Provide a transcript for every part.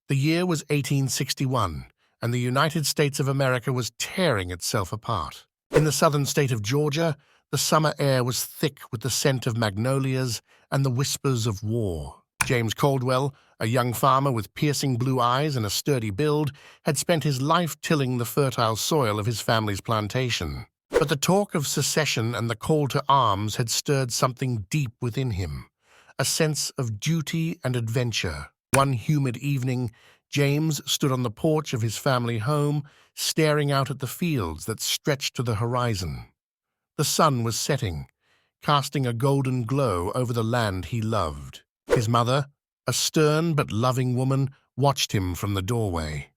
The year was 1861, and the United States of America was tearing itself apart. In the southern state of Georgia, the summer air was thick with the scent of magnolias and the whispers of war. James Caldwell, a young farmer with piercing blue eyes and a sturdy build, had spent his life tilling the fertile soil of his family's plantation. But the talk of secession and the call to arms had stirred something deep within him, a sense of duty and adventure. One humid evening, James stood on the porch of his family home, staring out at the fields that stretched to the horizon. The sun was setting, casting a golden glow over the land he loved. His mother, a stern but loving woman, watched him from the doorway.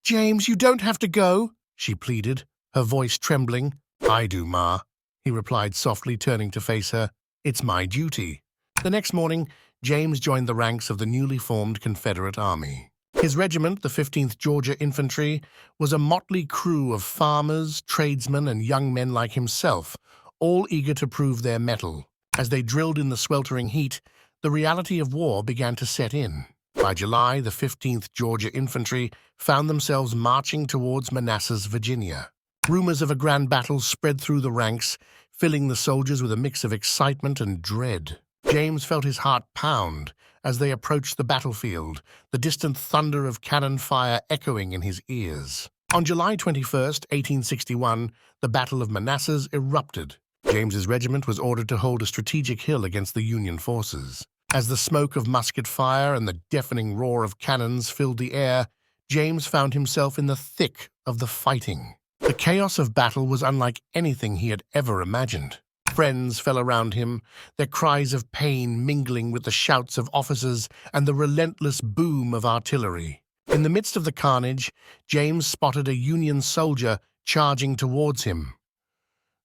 "James, you don't have to go," she pleaded, her voice trembling. "I do, Ma," he replied softly, turning to face her. "It's my duty." The next morning, James joined the ranks of the newly formed Confederate Army. His regiment, the 15th Georgia Infantry, was a motley crew of farmers, tradesmen, and young men like himself, all eager to prove their mettle. As they drilled in the sweltering heat, the reality of war began to set in. By July, the 15th Georgia Infantry found themselves marching towards Manassas, Virginia. Rumors of a grand battle spread through the ranks, filling the soldiers with a mix of excitement and dread. James felt his heart pound as they approached the battlefield, the distant thunder of cannon fire echoing in his ears. On July 21st, 1861, the Battle of Manassas erupted. James's regiment was ordered to hold a strategic hill against the Union forces. As the smoke of musket fire and the deafening roar of cannons filled the air, James found himself in the thick of the fighting. The chaos of battle was unlike anything he had ever imagined. Friends fell around him, their cries of pain mingling with the shouts of officers and the relentless boom of artillery. In the midst of the carnage, James spotted a Union soldier charging towards him.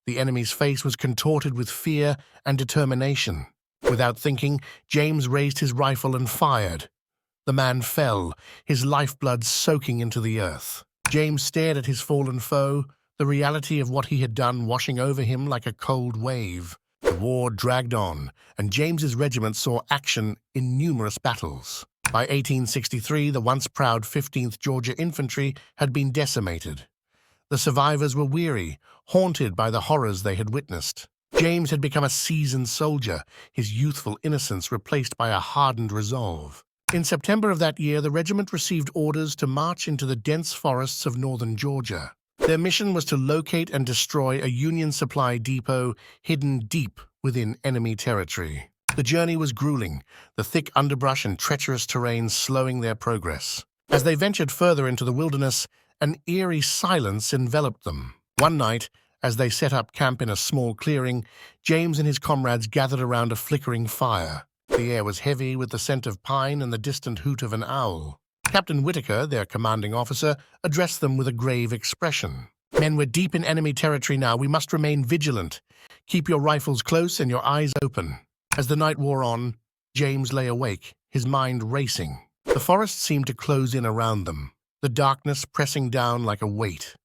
The enemy's face was contorted with fear and determination. Without thinking, James raised his rifle and fired. The man fell, his lifeblood soaking into the earth. James stared at his fallen foe, the reality of what he had done washing over him like a cold wave. The war dragged on, and James's regiment saw action in numerous battles. By 1863, the once proud 15th Georgia Infantry had been decimated. The survivors were weary, haunted by the horrors they had witnessed. James had become a seasoned soldier, his youthful innocence replaced by a hardened resolve. In September of that year, the regiment received orders to march into the dense forests of northern Georgia. Their mission was to locate and destroy a Union supply depot hidden deep within enemy territory. The journey was grueling, the thick underbrush and treacherous terrain slowing their progress. As they ventured further into the wilderness, an eerie silence enveloped them. One night, as they set up camp in a small clearing, James and his comrades gathered around a flickering fire. The air was heavy with the scent of pine and the distant hoot of an owl. Captain Whitaker, their commanding officer, addressed them with a grave expression. "Men, we're deep in enemy territory now. We must remain vigilant. Keep your rifles close and your eyes open." As the night wore on, James lay awake, his mind racing. The forest seemed to close in around them, the darkness pressing down like a weight.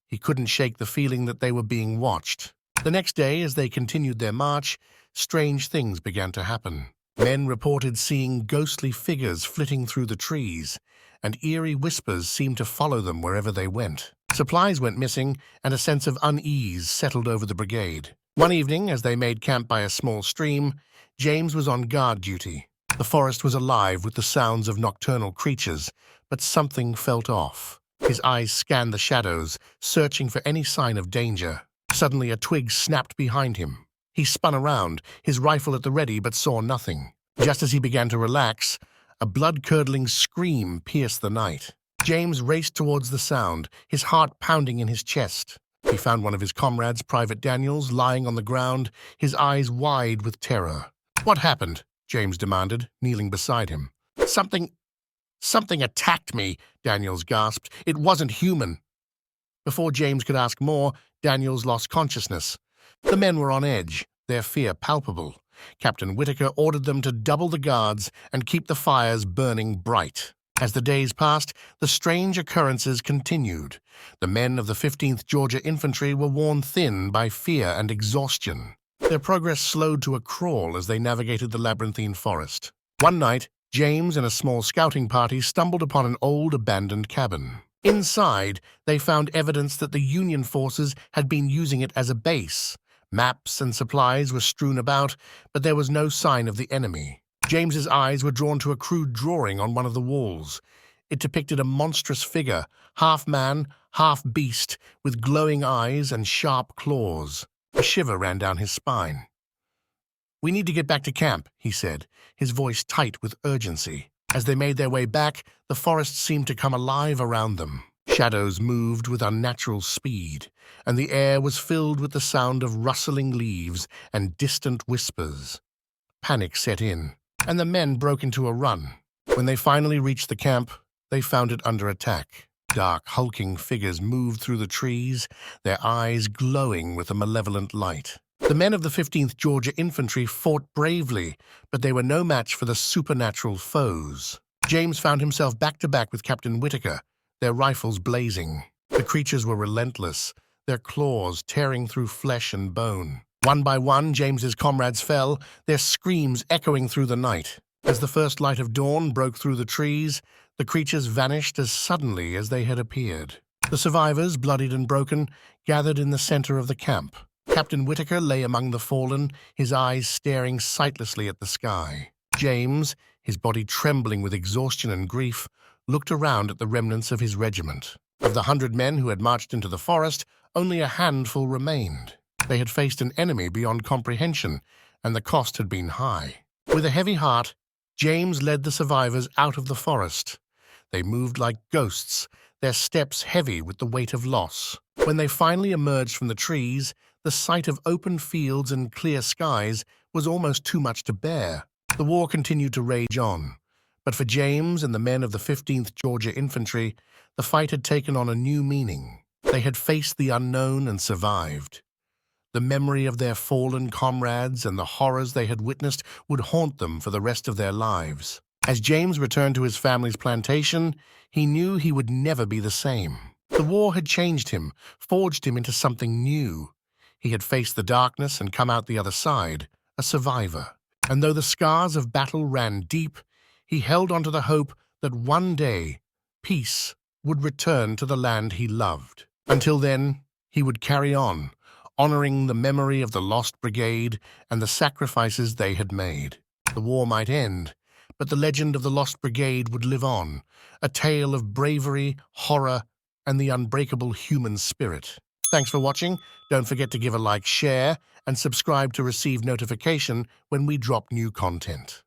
He couldn't shake the feeling that they were being watched. The next day, as they continued their march, strange things began to happen. Men reported seeing ghostly figures flitting through the trees, and eerie whispers seemed to follow them wherever they went. Supplies went missing, and a sense of unease settled over the brigade. One evening, as they made camp by a small stream, James was on guard duty. The forest was alive with the sounds of nocturnal creatures, but something felt off. His eyes scanned the shadows, searching for any sign of danger. Suddenly, a twig snapped behind him. He spun around, his rifle at the ready, but saw nothing. Just as he began to relax, a blood-curdling scream pierced the night. James raced towards the sound, his heart pounding in his chest. He found one of his comrades, Private Daniels, lying on the ground, his eyes wide with terror. "What happened?" James demanded, kneeling beside him. Something attacked me," Daniels gasped. "It wasn't human." Before James could ask more, Daniels lost consciousness. The men were on edge, their fear palpable. Captain Whitaker ordered them to double the guards and keep the fires burning bright. As the days passed, the strange occurrences continued. The men of the 15th Georgia Infantry were worn thin by fear and exhaustion. Their progress slowed to a crawl as they navigated the labyrinthine forest. One night, James and a small scouting party stumbled upon an old abandoned cabin. Inside, they found evidence that the Union forces had been using it as a base. Maps and supplies were strewn about, but there was no sign of the enemy. James's eyes were drawn to a crude drawing on one of the walls. It depicted a monstrous figure, half man, half beast, with glowing eyes and sharp claws. A shiver ran down his spine. "We need to get back to camp," he said, his voice tight with urgency. As they made their way back, the forest seemed to come alive around them. Shadows moved with unnatural speed, and the air was filled with the sound of rustling leaves and distant whispers. Panic set in, and the men broke into a run. When they finally reached the camp, they found it under attack. Dark, hulking figures moved through the trees, their eyes glowing with a malevolent light. The men of the 15th Georgia Infantry fought bravely, but they were no match for the supernatural foes. James found himself back-to-back with Captain Whitaker, their rifles blazing. The creatures were relentless, their claws tearing through flesh and bone. One by one, James's comrades fell, their screams echoing through the night. As the first light of dawn broke through the trees, the creatures vanished as suddenly as they had appeared. The survivors, bloodied and broken, gathered in the center of the camp. Captain Whitaker lay among the fallen, his eyes staring sightlessly at the sky. James, his body trembling with exhaustion and grief, looked around at the remnants of his regiment. Of the 100 men who had marched into the forest, only a handful remained. They had faced an enemy beyond comprehension, and the cost had been high. With a heavy heart, James led the survivors out of the forest. They moved like ghosts, their steps heavy with the weight of loss. When they finally emerged from the trees, the sight of open fields and clear skies was almost too much to bear. The war continued to rage on, but for James and the men of the 15th Georgia Infantry, the fight had taken on a new meaning. They had faced the unknown and survived. The memory of their fallen comrades and the horrors they had witnessed would haunt them for the rest of their lives. As James returned to his family's plantation, he knew he would never be the same. The war had changed him, forged him into something new. He had faced the darkness and come out the other side, a survivor. And though the scars of battle ran deep, he held on to the hope that one day peace would return to the land he loved. Until then, he would carry on, honoring the memory of the lost brigade and the sacrifices they had made. The war might end, but the legend of the lost brigade would live on, a tale of bravery, horror, and the unbreakable human spirit. Thanks for watching. Don't forget to give a like, share, and subscribe to receive notification when we drop new content.